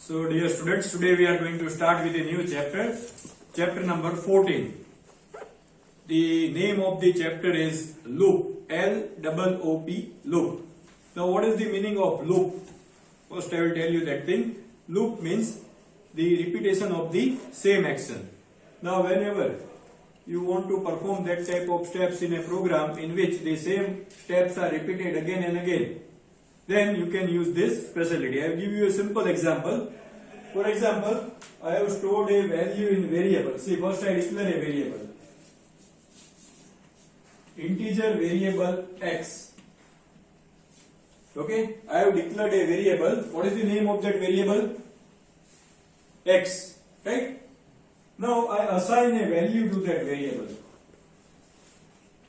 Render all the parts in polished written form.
So dear students, today we are going to start with a new chapter, chapter number 14. The name of the chapter is loop, L-O-O-P, loop. Now what is the meaning of loop? First I will tell you that thing. Loop means the repetition of the same action. Now whenever you want to perform that type of steps in a program in which the same steps are repeated again and again, then you can use this facility. I will give you a simple example. For example, I have stored a value in variable. See, first I declare a variable. Integer variable x. Okay, I have declared a variable. What is the name of that variable? X. Right? Now I assign a value to that variable.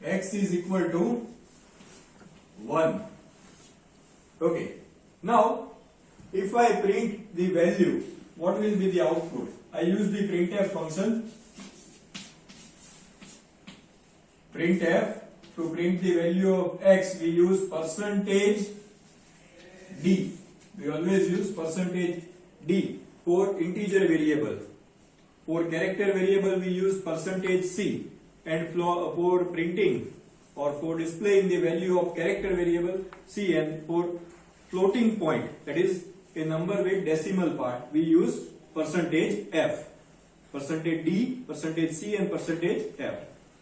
X is equal to 1. Okay. Now, if I print the value, what will be the output? I use the printf function. Printf, to print the value of x, we use %d. We always use %d for integer variable. For character variable, we use %c. And for printing or for displaying the value of character variable, c, and for floating point, that is a number with decimal part, we use %f, %d, %c, and %f.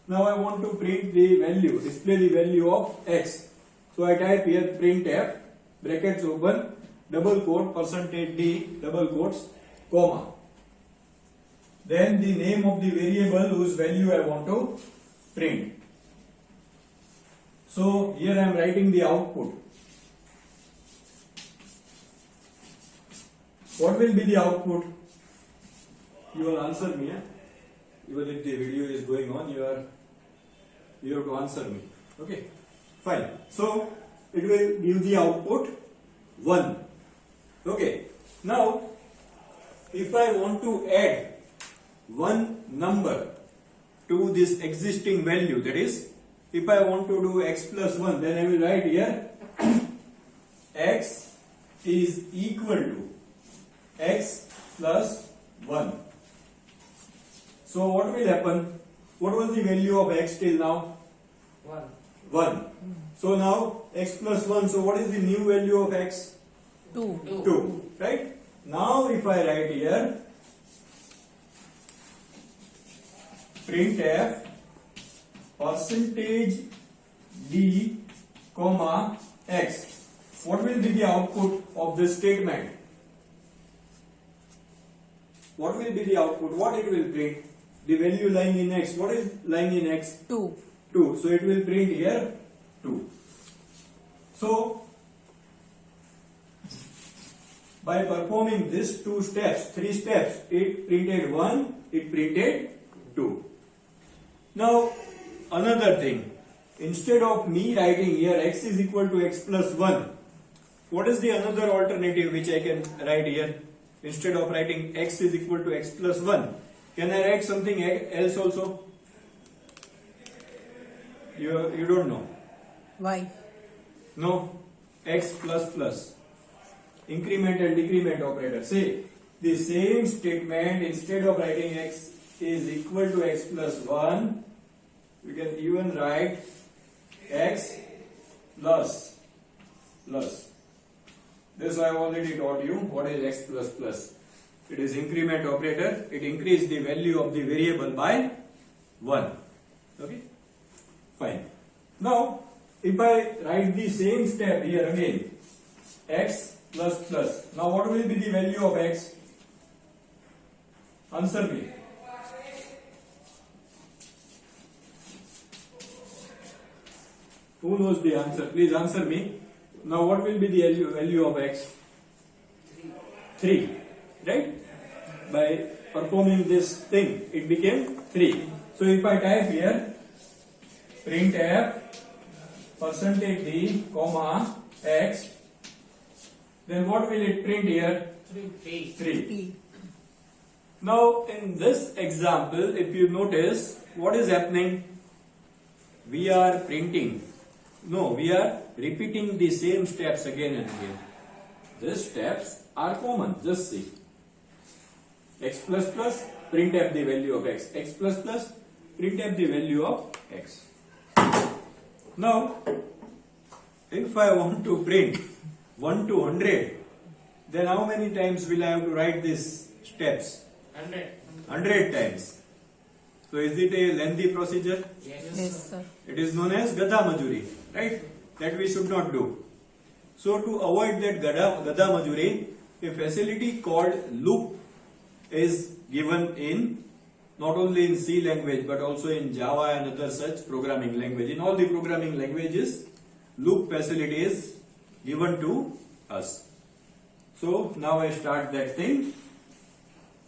Now I want to print the value, display the value of x. So I type here printf, brackets open, double quote, %d, double quotes, comma. Then the name of the variable whose value I want to print. So here I am writing the output. What will be the output? You will answer me. Even if the video is going on, you have to answer me. Okay, fine. So it will give the output 1. Okay. Now, if I want to add one number to this existing value, that is, if I want to do x plus 1, then I will write here x is equal to x plus 1. So what will happen? What was the value of x till now? 1. So now x plus 1. So what is the new value of x? 2. Right? Now if I write here printf %d comma x, what will be the output of this statement? What will be the output? What it will print? The value lying in x. What is lying in x? 2. So it will print here 2. So by performing these 3 steps, it printed 1, it printed 2. Now another thing, instead of me writing here x is equal to x plus 1, what is the another alternative which I can write here? Instead of writing x is equal to x plus 1, can I write something else also? You don't know. Why? No, x plus plus. Increment and decrement operator. Say the same statement, instead of writing x is equal to x plus 1, we can even write x plus. This I have already taught you. What is x plus plus? It is increment operator. It increases the value of the variable by 1. Okay? Fine. Now, if I write the same step here again, x plus plus. Now what will be the value of x? Answer me. Who knows the answer? Please answer me. Now what will be the value of x? 3. Right? By performing this thing, it became 3. So if I type here printf %d comma x, then what will it print here? 3. Now in this example, if you notice, what is happening? We are repeating the same steps again and again. These steps are common, just see. x plus plus, printf the value of x. X plus plus, printf the value of x. Now, if I want to print 1 to 100, then how many times will I have to write these steps? 100 times. So is it a lengthy procedure? Yes, sir. It is known as Gada Majuri, right? That we should not do. So to avoid that Gada Majuri, a facility called loop is given in not only in C language but also in Java and other such programming language. In all the programming languages, loop facility is given to us. So now I start that thing.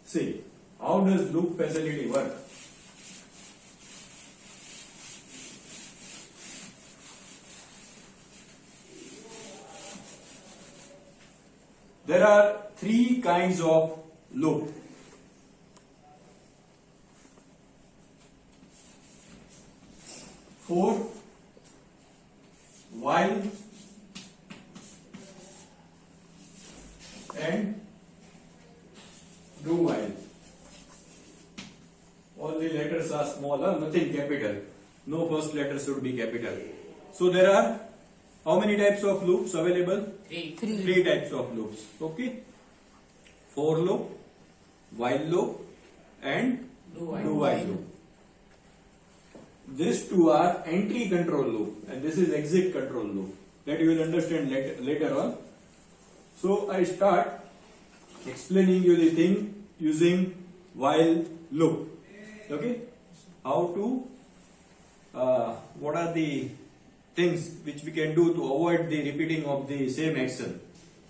See, how does loop facility work? There are three kinds of loop. For, while, and do while. All the letters are smaller, nothing capital. No first letter should be capital. So there are how many types of loops available? Three types of loops. Okay. For loop, while loop, and do while loop. These two are entry control loop and this is exit control loop. That you will understand later on. So I start explaining you the thing using while loop. Okay. How to, what are the things which we can do to avoid the repeating of the same action.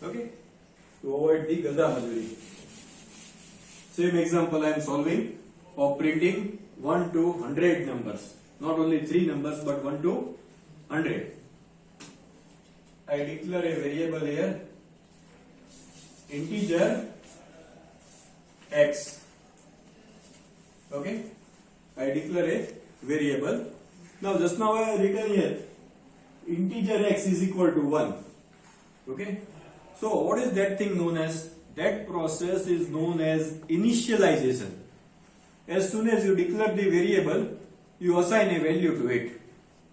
Okay. To avoid the Gada Majuri. Same example I am solving of printing 1 to 100 numbers. Not only 3 numbers but 1 to 100. I declare a variable here, integer x. Okay. I declare a variable. Now just now I have written here integer x is equal to 1. Okay. So what is that thing known as? That process is known as initialization. As soon as you declare the variable, you assign a value to it.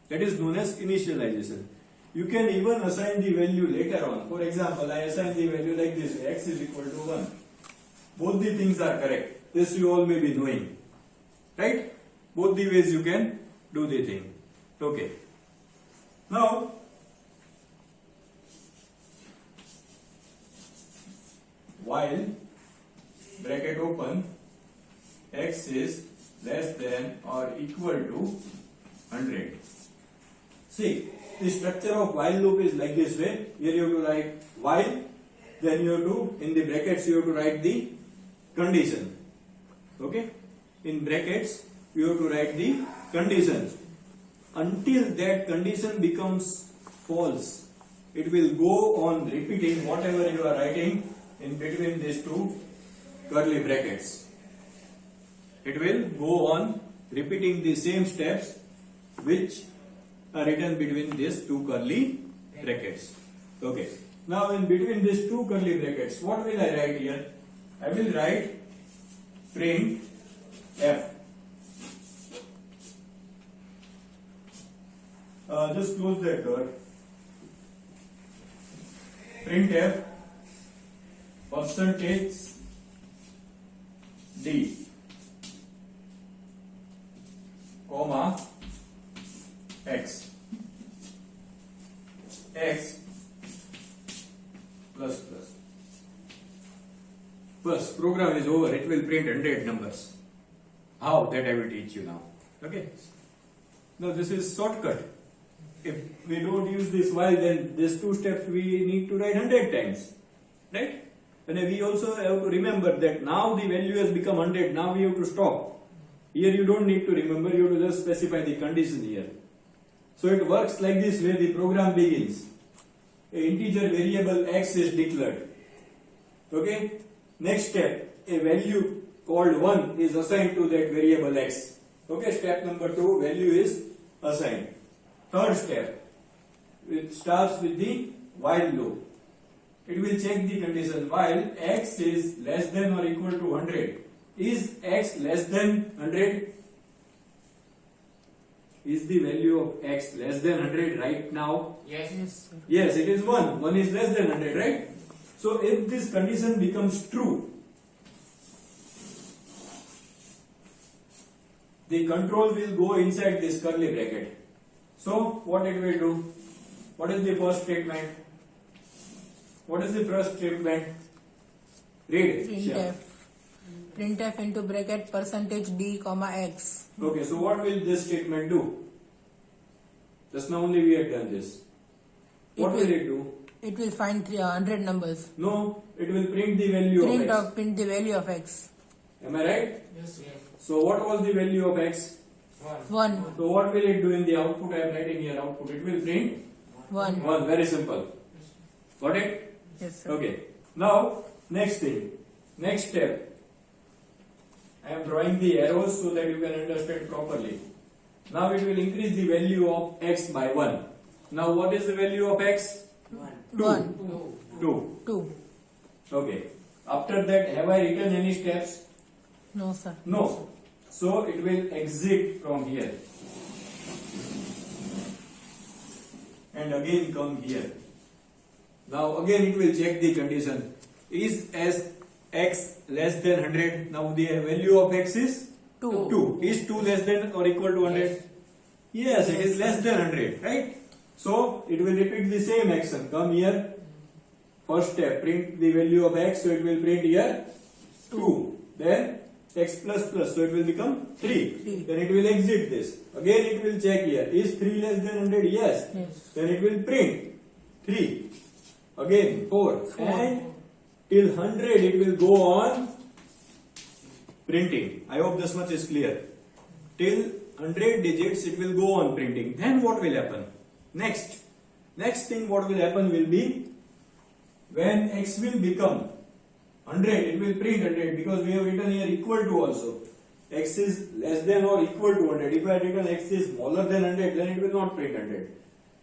That is known as initialization. You can even assign the value later on. For example, I assign the value like this, x is equal to 1. Both the things are correct. This you all may be knowing. Right? Both the ways you can do the thing. Okay. Now, while bracket open x is less than or equal to 100. See, the structure of while loop is like this way. Here you have to write while, then you have to, in the brackets you have to write the condition. Okay? In brackets you have to write the condition. Until that condition becomes false, it will go on repeating whatever you are writing in between these two curly brackets. It will go on repeating the same steps which are written between these two curly brackets. Okay. Now in between these two curly brackets, what will I write here? I will write print f. Just close that door. Printf percentage d comma x plus plus. First, program is over. It will print 100 numbers. How? That I will teach you now. Okay. Now this is shortcut. If we don't use this while, then these two steps we need to write 100 times. Right? And we also have to remember that now the value has become 100. Now we have to stop. Here you don't need to remember. You have to just specify the condition here. So it works like this way the program begins. A integer variable x is declared. Okay. Next step, a value called 1 is assigned to that variable x. Okay. Step number 2, value is assigned. Third step, it starts with the while loop. It will check the condition while x is less than or equal to 100. Is x less than 100? Is the value of x less than 100 right now? Yes. Yes, sir. Yes, it is 1. 1 is less than 100, right? So if this condition becomes true, the control will go inside this curly bracket. So what it will do? What is the first statement? What is the first statement? Read. Shyam. Printf into bracket percentage d comma x. Okay, so what will this statement do? Just now only we had done this. What will it do? It will find 100 numbers. No, it will print the value of x. Print the value of x. Am I right? Yes. Yes. So what was the value of x? 1. So what will it do in the output? I am writing here output. It will print 1. 1. Very simple. Got it? Yes, sir. Okay. Now, next thing. Next step. I am drawing the arrows so that you can understand properly. Now it will increase the value of x by 1. Now what is the value of x? 2. 1. 2. 2. Okay. After that, have I written any steps? No, sir. No. So it will exit from here. And again come here. Now again it will check the condition. Is as x less than 100? Now the value of x is 2. 2. Is 2 less than or equal to 100? Yes, it is less than 100, right? So it will repeat the same action. Come here. First step, print the value of x, so it will print here 2. Then x plus plus, so it will become 3. Then it will exit this. Again it will check here. Is 3 less than 100? Yes. Yes. Then it will print 3. Again 4. And till 100 it will go on printing. I hope this much is clear. Till 100 digits it will go on printing. Then what will happen? Next thing what will happen will be when x will become 100, it will print 100 because we have written here equal to also. X is less than or equal to 100. If I had written x is smaller than 100, then it will not print 100.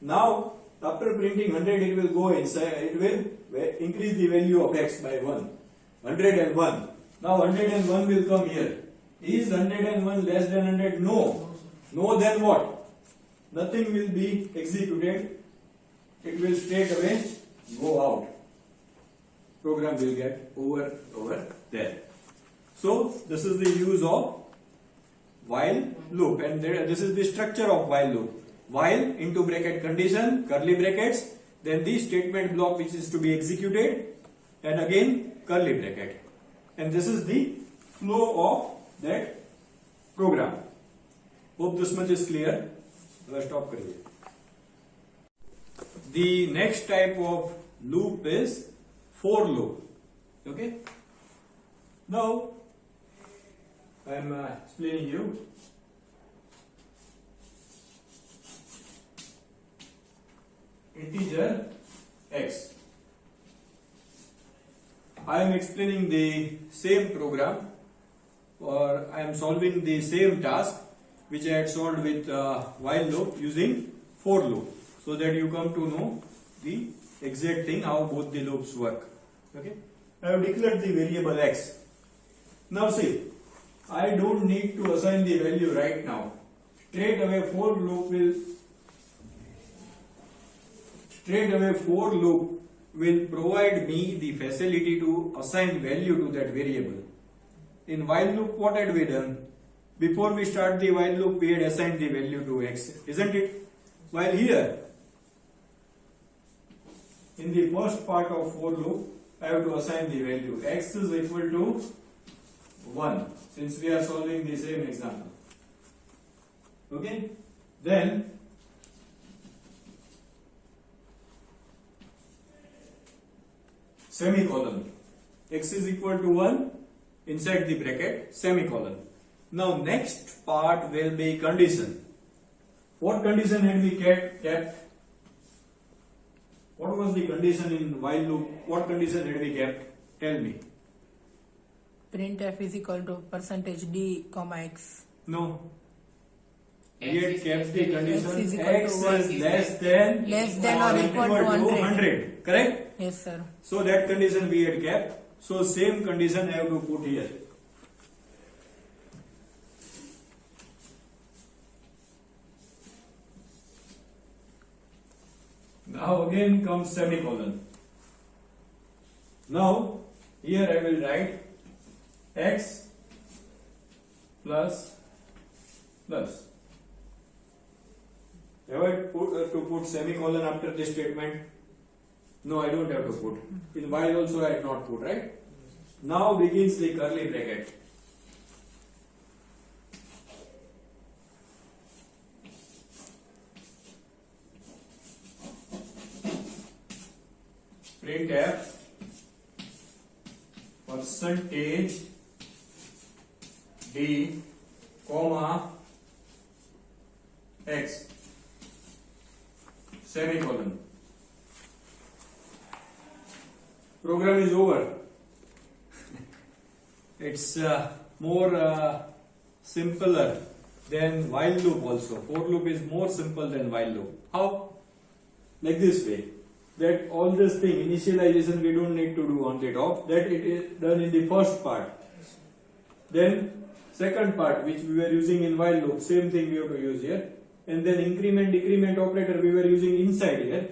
Now, after printing 100, it will go inside, it will increase the value of x by 1. 101. Now 101 will come here. Is 101 less than 100? No. No, then what? Nothing will be executed. It will straight away go out. Program will get over there. So this is the use of while loop, and this is the structure of while loop. While into bracket condition, curly brackets, then the statement block which is to be executed, and again curly bracket. And this is the flow of that program. Hope this much is clear. Let's stop करिए. The next type of loop is for loop. Okay. Now I am explaining you. Integer x. I am explaining the same program, or I am solving the same task which I had solved with while loop using for loop, so that you come to know the exact thing how both the loops work. Okay, I have declared the variable x. Now see, I don't need to assign the value right now. Straight away for loop will provide me the facility to assign value to that variable. In while loop, what had we done? Before we start the while loop, we had assigned the value to x, isn't it? While here, in the first part of for loop, I have to assign the value. X is equal to 1, since we are solving the same example. Okay? Then, semicolon. X is equal to 1, inside the bracket, semicolon. Now next part will be condition. What condition had we kept? What was the condition in while loop? What condition had we kept? Tell me. Printf is equal to percentage d comma x. No. We had kept the X condition is equal x to is less than or equal to 100. Correct? Yes, sir. So that condition we had kept. So same condition I have to put here. Now again comes semicolon. Now here I will write x plus plus. Have I to put semicolon after this statement? No, I don't have to put. In while also I have not put, right? Now begins the curly bracket. Printf percentage d comma x semicolon. Program is over. It's more simpler than while loop also. For loop is more simple than while loop. How? Like this way. That all this thing, initialization, we don't need to do on the top. That it is done in the first part. Then second part, which we were using in while loop, same thing we have to use here. And then increment, decrement operator we were using inside here.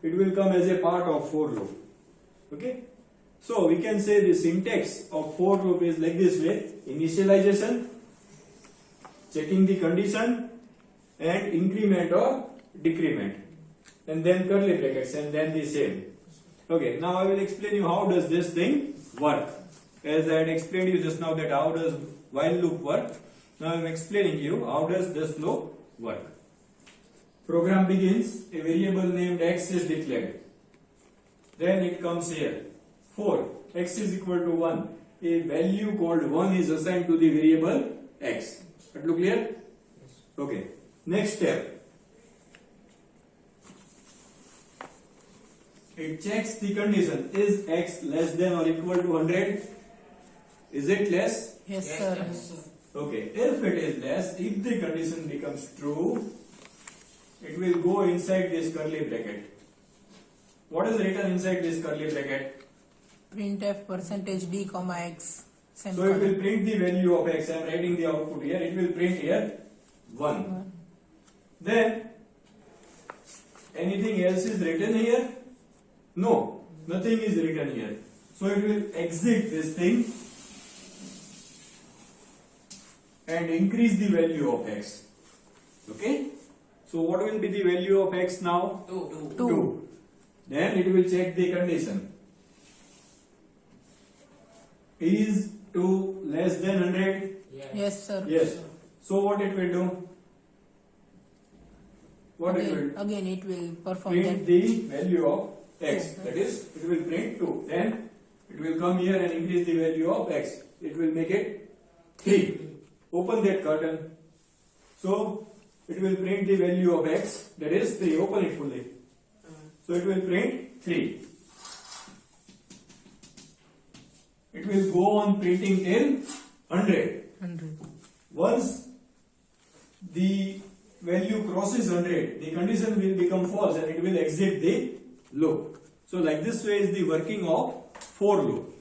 It will come as a part of for loop. Okay? So we can say the syntax of for loop is like this way: initialization, checking the condition, and increment or decrement, and then curly brackets, and then the same. Okay, now I will explain you how does this thing work. As I had explained you just now that how does while loop work. Now I am explaining you how does this loop work. Program begins, a variable named x is declared. Then it comes here. For x is equal to 1, a value called 1 is assigned to the variable x. That look clear? Okay. Next step. It checks the condition. Is x less than or equal to 100? Is it less? Yes, sir. Okay. If it is less, if the condition becomes true, it will go inside this curly bracket. What is written inside this curly bracket? Printf percentage d comma x So it semicolon. will print the value of x. I am writing the output here. It will print here 1. Then anything else is written here? No, nothing is written here. So it will exit this thing and increase the value of x. Okay? So what will be the value of x now? 2. Then it will check the condition. Is 2 less than 100? Yes, sir. Yes. So what it will do? What it will Again, it will perform print that. the value of x. That is, it will print 2. Then it will come here and increase the value of x. It will make it 3. Open that curtain. So it will print the value of x. That is 3. Open it fully. So it will print 3. It will go on printing till 100. 100. Once the value crosses 100, the condition will become false and it will exit the loop. So like this way is the working of for loop.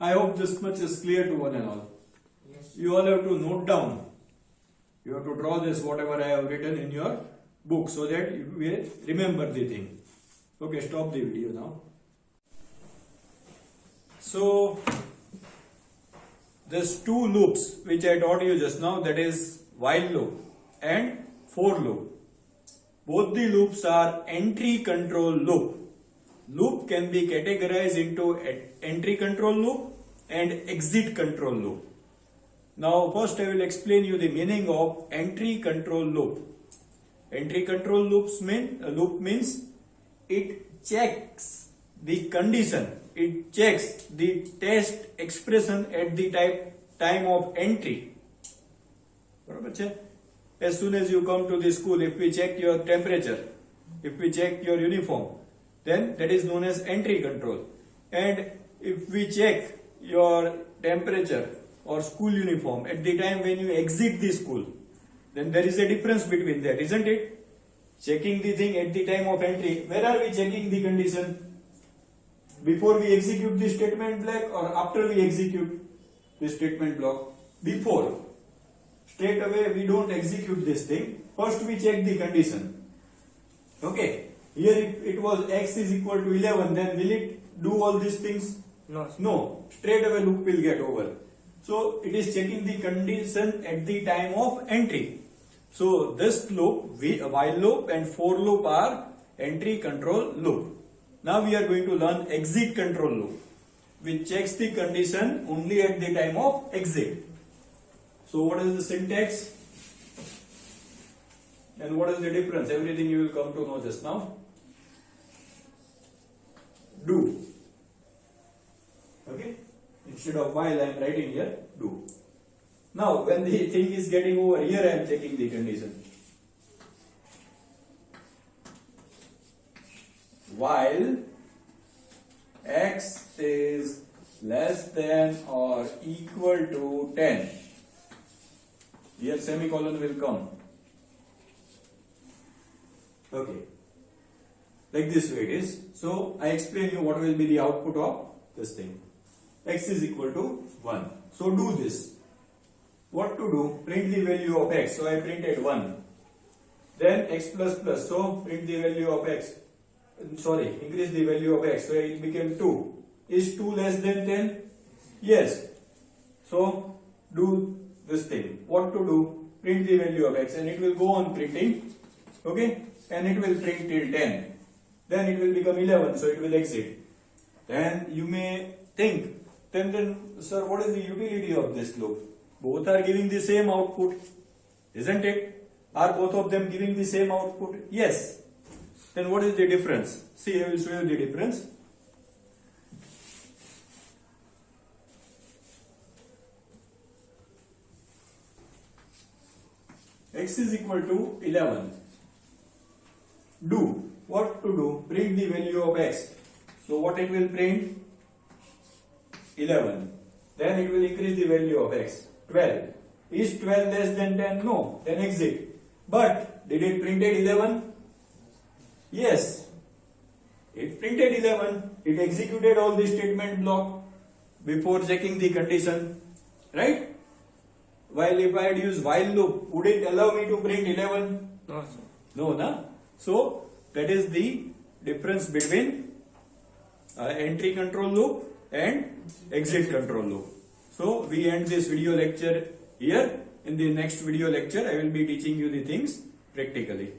I hope this much is clear to one and all. You all have to note down. You have to draw this whatever I have written in your book so that you will remember the thing. Okay, stop the video now. So there's two loops which I taught you just now, that is while loop and for loop. Both the loops are entry control loop. Loop can be categorized into entry control loop and exit control loop. Now first I will explain you the meaning of entry control loop. Entry control loop means it checks the condition. It checks the test expression at the time of entry. As soon as you come to the school, if we check your temperature, if we check your uniform, then that is known as entry control. And if we check your temperature or school uniform at the time when you exit the school, then there is a difference between that, isn't it? Checking the thing at the time of entry. Where are we checking the condition? Before we execute the statement block or after we execute the statement block? Before. Straight away we don't execute this thing. First we check the condition. Okay. Here it was x is equal to 11, then will it do all these things? No, sir. No, straight away loop will get over. So it is checking the condition at the time of entry. So this loop, while loop and for loop are entry control loop. Now we are going to learn exit control loop, which checks the condition only at the time of exit. So what is the syntax? And what is the difference? Everything you will come to know just now. Do. Okay? Instead of while I am writing here, do. Now when the thing is getting over, here I am checking the condition. While x is less than or equal to 10, here semicolon will come. Okay, like this way it is. So I explain you what will be the output of this thing. X is equal to 1. So do this. What to do? Print the value of x. So I printed 1. Then x plus plus. So print the value of x. Sorry, increase the value of x. So it became 2. Is 2 less than 10? Yes. So do this thing. What to do? Print the value of x, and it will go on printing. Okay? And it will print till 10. Then it will become 11, so it will exit. Then you may think, then sir, what is the utility of this loop? Both are giving the same output, isn't it? Are both of them giving the same output? Yes. Then what is the difference? See, I will show you the difference. X is equal to 11. Do. What to do? Print the value of x. So what it will print? 11. Then it will increase the value of x. 12. Is 12 less than 10? No. Then exit. But did it printed 11? Yes. It printed 11. It executed all the statement block before checking the condition. Right? While if I had used while loop, would it allow me to print 11? No, sir. No, na? So that is the difference between entry control loop and exit control loop. So we end this video lecture here. In the next video lecture, I will be teaching you the things practically.